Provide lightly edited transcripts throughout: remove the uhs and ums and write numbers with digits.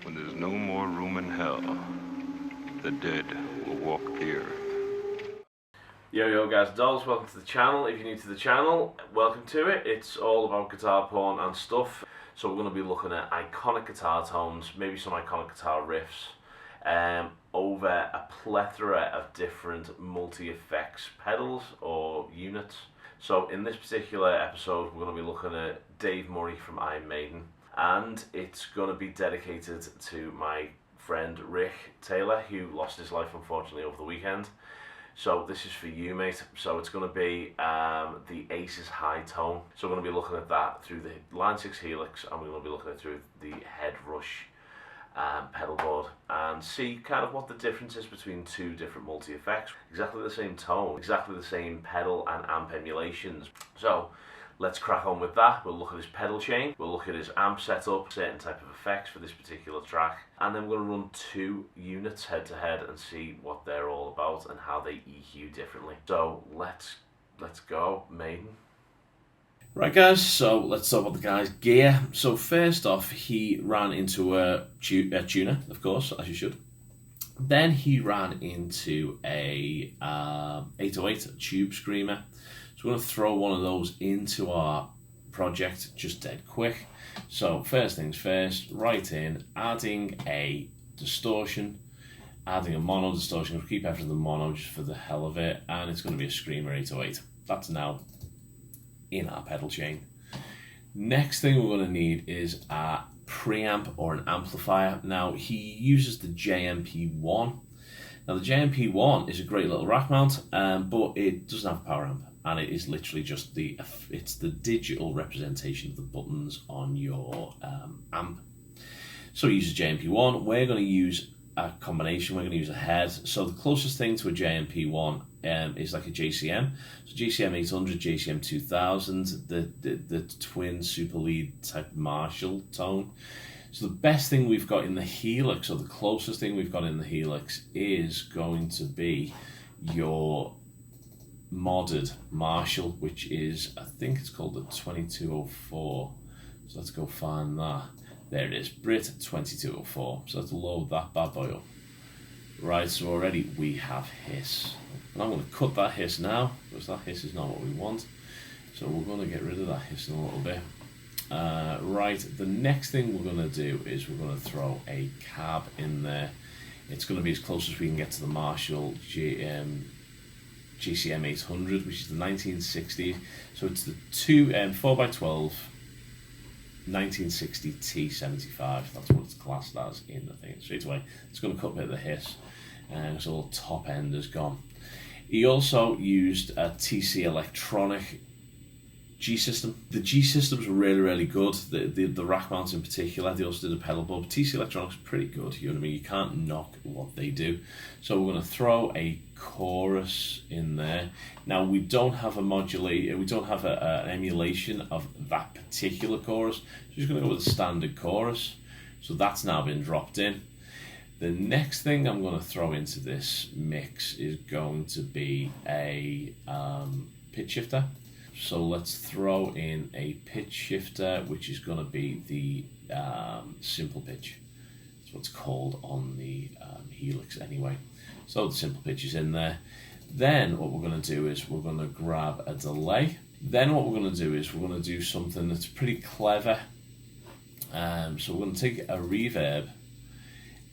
When there's no more room in hell, the dead will walk the earth. Yo guys and dolls, welcome to the channel. If you're new to the channel, welcome to it. It's all about guitar porn and stuff. So we're going to be looking at iconic guitar tones, maybe some iconic guitar riffs, over a plethora of different multi-effects pedals or units. So in this particular episode, we're going to be looking at Dave Murray from Iron Maiden, and it's going to be dedicated to my friend Rick Taylor, who lost his life unfortunately over the weekend. So this is for you, mate. So it's going to be the Ace's high tone. So we're going to be looking at that through the Line 6 Helix, and we're going to be looking at it through the HeadRush pedal board, and see kind of what the difference is between two different multi-effects. Exactly the same tone, exactly the same pedal and amp emulations. So let's crack on with that. We'll look at his pedal chain, we'll look at his amp setup, certain type of effects for this particular track, and then we're going to run two units head to head and see what they're all about and how they EQ differently. So let's go, Maiden. Right guys, so let's talk about the guy's gear. So first off, he ran into a tuner, of course, as you should. Then he ran into a 808 tube screamer. So we're going to throw one of those into our project just dead quick. So first things first, right in, adding a distortion, adding a mono distortion. We'll keep everything mono just for the hell of it, and it's going to be a screamer 808. That's now in our pedal chain. Next thing we're going to need is a preamp or an amplifier. Now he uses the JMP1. Now the JMP1 is a great little rack mount, but it doesn't have a power amp, and it is literally just it's the digital representation of the buttons on your amp. So he uses JMP1. We're going to use a combination. We're going to use a head. So the closest thing to a JMP1 is like a JCM. So JCM 800, JCM 2000, the twin super lead type Marshall tone. So the best thing we've got in the Helix, or the closest thing we've got in the Helix, is going to be your modded Marshall, which is, I think it's called the 2204. So let's go find that. There it is, Brit 2204. So let's load that bad boy up. Right, so already we have hiss. And I'm going to cut that hiss now, because that hiss is not what we want. So we're going to get rid of that hiss in a little bit. Right, the next thing we're going to do is we're going to throw a cab in there. It's going to be as close as we can get to the Marshall GCM 800, which is the 1960. So it's the 4x12 1960 T75. That's what it's classed as in the thing. Straight away, it's going to cut a bit of the hiss, and so the top end is gone. He also used a TC Electronic G system. The G systems were really good. The rack mounts in particular. They also did a pedal board. TC Electronics pretty good. You know what I mean? You can't knock what they do. So we're going to throw a chorus in there. Now we don't have a modulator. We don't have an emulation of that particular chorus. So just going to go with a standard chorus. So that's now been dropped in. The next thing I'm going to throw into this mix is going to be a pitch shifter. So let's throw in a pitch shifter, which is going to be the simple pitch. That's what it's called on the Helix anyway. So the simple pitch is in there. Then what we're going to do is we're going to grab a delay. Then what we're going to do is we're going to do something that's pretty clever. So we're going to take a reverb,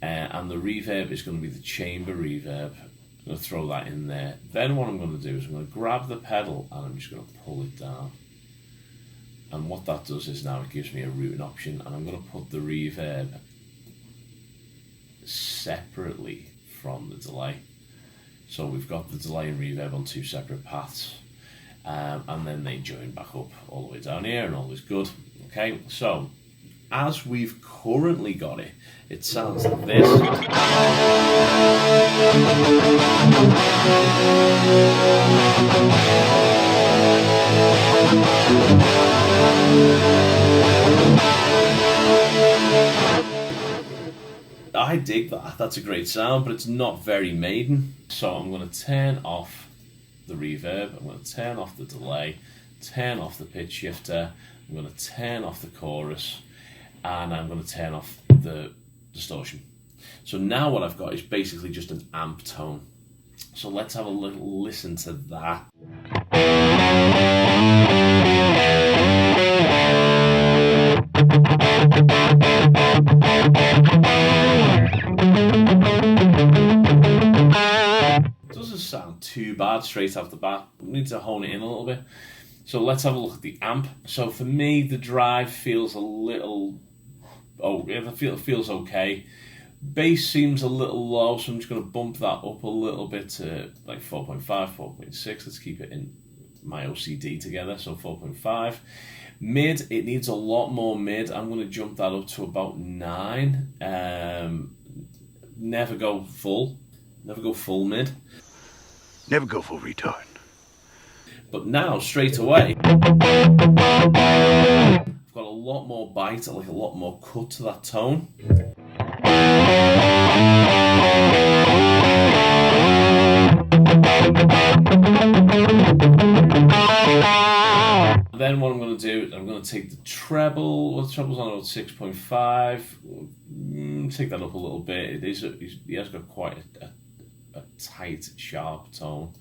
and the reverb is going to be the chamber reverb. I'm going to throw that in there. Then what I'm going to do is I'm going to grab the pedal and I'm just going to pull it down. And what that does is now it gives me a routing option, and I'm going to put the reverb separately from the delay. So we've got the delay and reverb on two separate paths, and then they join back up all the way down here, and all is good. Okay, so as we've currently got it, it sounds like this. I dig that. That's a great sound, but it's not very Maiden. So I'm going to turn off the reverb, I'm going to turn off the delay, turn off the pitch shifter, I'm going to turn off the chorus, and I'm going to turn off the distortion. So now what I've got is basically just an amp tone. So let's have a little listen to that. Doesn't sound too bad straight off the bat. We need to hone it in a little bit. So let's have a look at the amp. So for me, the drive feels a little... oh, it feels okay. Bass seems a little low, so I'm just going to bump that up a little bit to like 4.5, 4.6. Let's keep it in my OCD together, so 4.5. Mid, it needs a lot more mid. I'm going to jump that up to about 9. Never go full mid. Never go full retard. But now, straight away, I've got a lot more bite, like a lot more cut to that tone. Then what I'm going to do is I'm going to take the treble. Well, the treble's on about 6.5. Take that up a little bit. He has got quite a tight, sharp tone.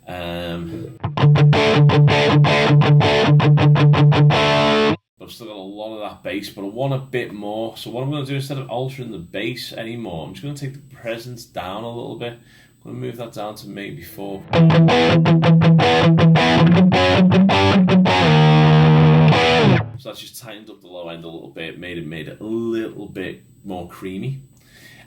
But I've still got a lot of that bass, but I want a bit more. So what I'm going to do, instead of altering the bass anymore, I'm just going to take the presence down a little bit. I'm going to move that down to maybe 4. So that's just tightened up the low end a little bit, made it a little bit more creamy.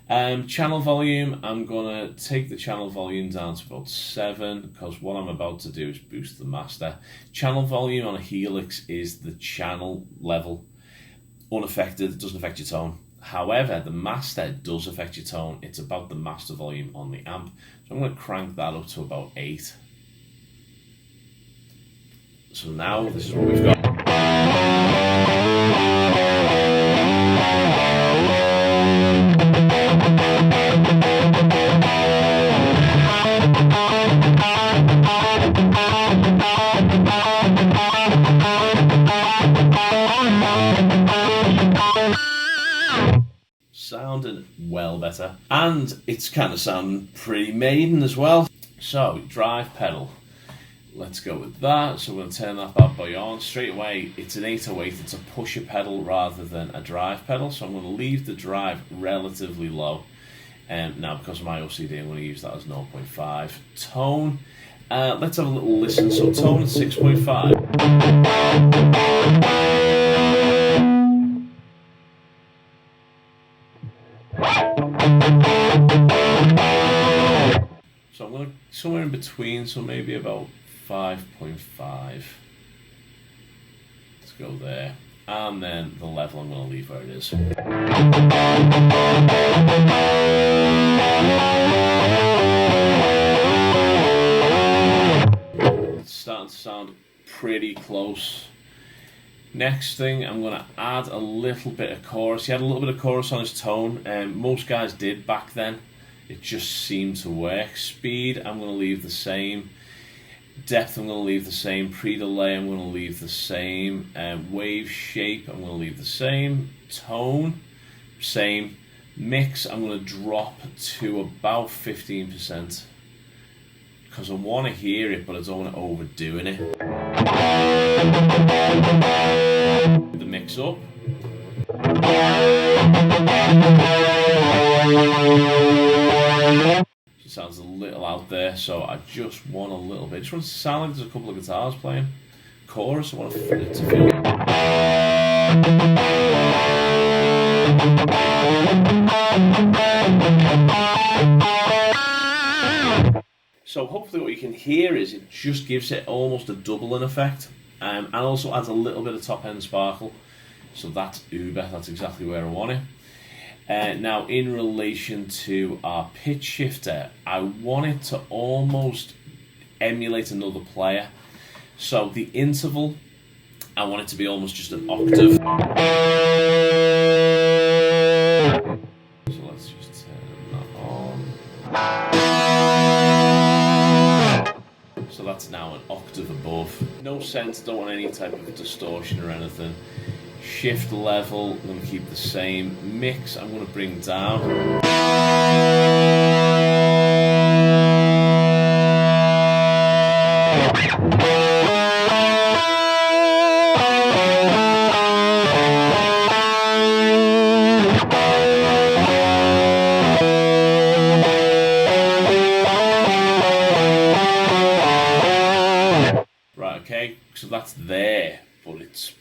Channel volume, I'm going to take the channel volume down to about 7, because what I'm about to do is boost the master. Channel volume on a Helix is the channel level, unaffected, it doesn't affect your tone. However, the master does affect your tone. It's about the master volume on the amp. So I'm going to crank that up to about 8. So now this is what we've got. Sounding well better, and it's kind of sounding pretty Maiden as well. So drive pedal, let's go with that. So we're going to turn that bad boy on straight away. It's an 808, it's a pusher pedal rather than a drive pedal, so I'm going to leave the drive relatively low. Now because of my OCD, I'm going to use that as 0.5. Tone, let's have a little listen. So tone at 6.5. So I'm going to somewhere in between, so maybe about 5.5. Let's go there. And then the level I'm going to leave where it is. It's starting to sound pretty close. Next thing, I'm going to add a little bit of chorus. He had a little bit of chorus on his tone, and most guys did back then. It just seemed to work. Speed, I'm going to leave the same. Depth, I'm going to leave the same. Pre-delay, I'm going to leave the same. Wave shape, I'm going to leave the same. Tone, same. Mix, I'm going to drop to about 15%. Because I want to hear it, but I don't want to overdo it. The mix up. It sounds a little out there, so I just want a little bit. I just want it to sound like there's a couple of guitars playing. Chorus, I want it to feel. So hopefully what you can hear is it just gives it almost a doubling effect, and also adds a little bit of top end sparkle. So that's uber, that's exactly where I want it. Now in relation to our pitch shifter, I want it to almost emulate another player. So the interval, I want it to be almost just an octave. So let's just turn that on. So that's now an octave above. No sense, don't want any type of distortion or anything. Shift level, I'm going to keep the same. Mix, I'm going to bring down. Right, okay, so that's there, but it's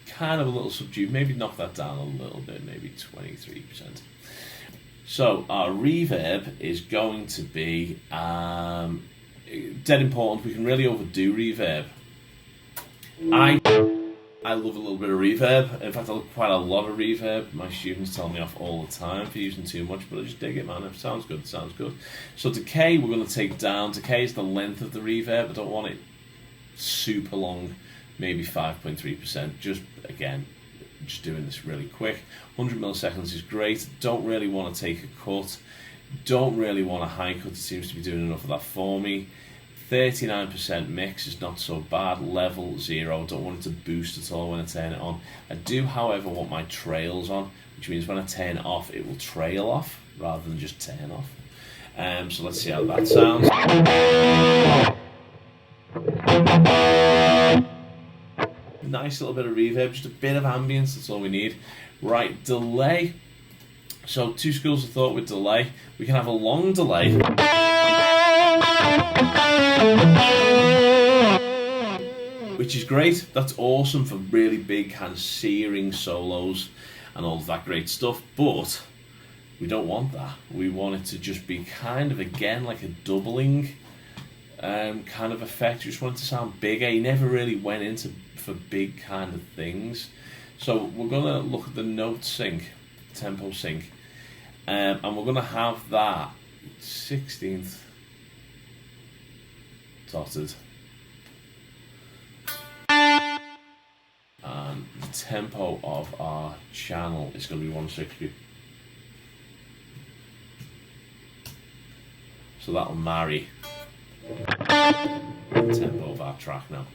kind of a little subdued. Maybe knock that down a little bit, maybe 23%. So our reverb is going to be dead important. We can really overdo reverb. I love a little bit of reverb. In fact, I love quite a lot of reverb. My students tell me off all the time for using too much, but I just dig it, man. It sounds good, it sounds good. So decay, we're going to take down. Decay is the length of the reverb. I don't want it super long, maybe 5.3%. Just doing this really quick. 100 milliseconds is great. Don't really want to take a cut. Don't really want a high cut. It seems to be doing enough of that for me. 39% mix is not so bad. Level 0. Don't want it to boost at all when I turn it on. I do, however, want my trails on, which means when I turn it off, it will trail off rather than just turn off. So let's see how that sounds. Nice little bit of reverb, just a bit of ambience, that's all we need. Right, delay. So 2 schools of thought with delay. We can have a long delay, which is great. That's awesome for really big kind of searing solos and all of that great stuff, but we don't want that. We want it to just be kind of, again, like a doubling kind of effect. You just want it to sound bigger. He never really went into for big kind of things. So we're going to look at the note sync, tempo sync, and we're going to have that 16th dotted. And the tempo of our channel is going to be 160. So that'll marry the tempo of our track now.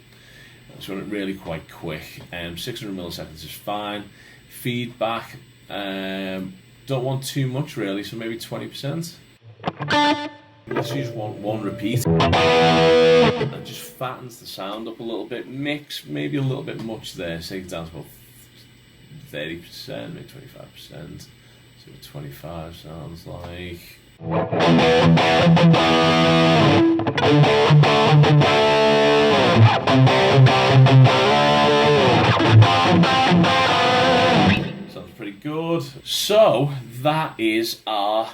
Let's run it really quite quick. 600 milliseconds is fine. Feedback, don't want too much really, so maybe 20%. Let's use one repeat. That just fattens the sound up a little bit. Mix, maybe a little bit much there. Take it down to about 30%, maybe 25%. So 25 sounds like. Sounds pretty good. So that is our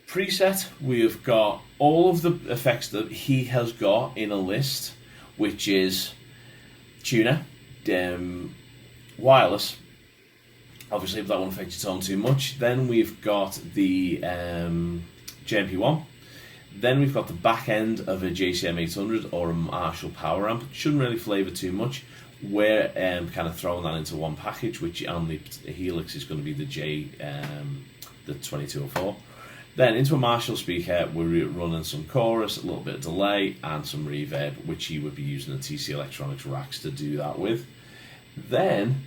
preset. We have got all of the effects that he has got in a list, which is tuner, wireless. Obviously, if that won't affect your tone too much. Then we've got the JMP1. Then we've got the back end of a JCM 800 or a Marshall power amp. Shouldn't really flavour too much. We're kind of throwing that into one package, which on the Helix is going to be the 2204. Then into a Marshall speaker, we're running some chorus, a little bit of delay, and some reverb, which he would be using the TC Electronics racks to do that with. Then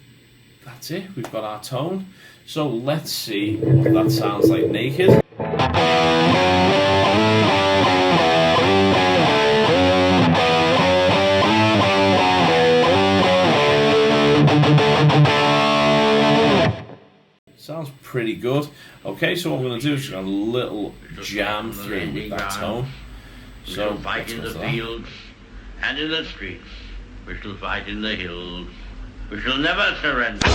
that's it. We've got our tone. So let's see what that sounds like naked. Sounds pretty good. Okay, so what I'm going to do is just have a little jam through with that tone. We shall fight in the fields and in the streets. We shall fight in the hills. We shall never surrender.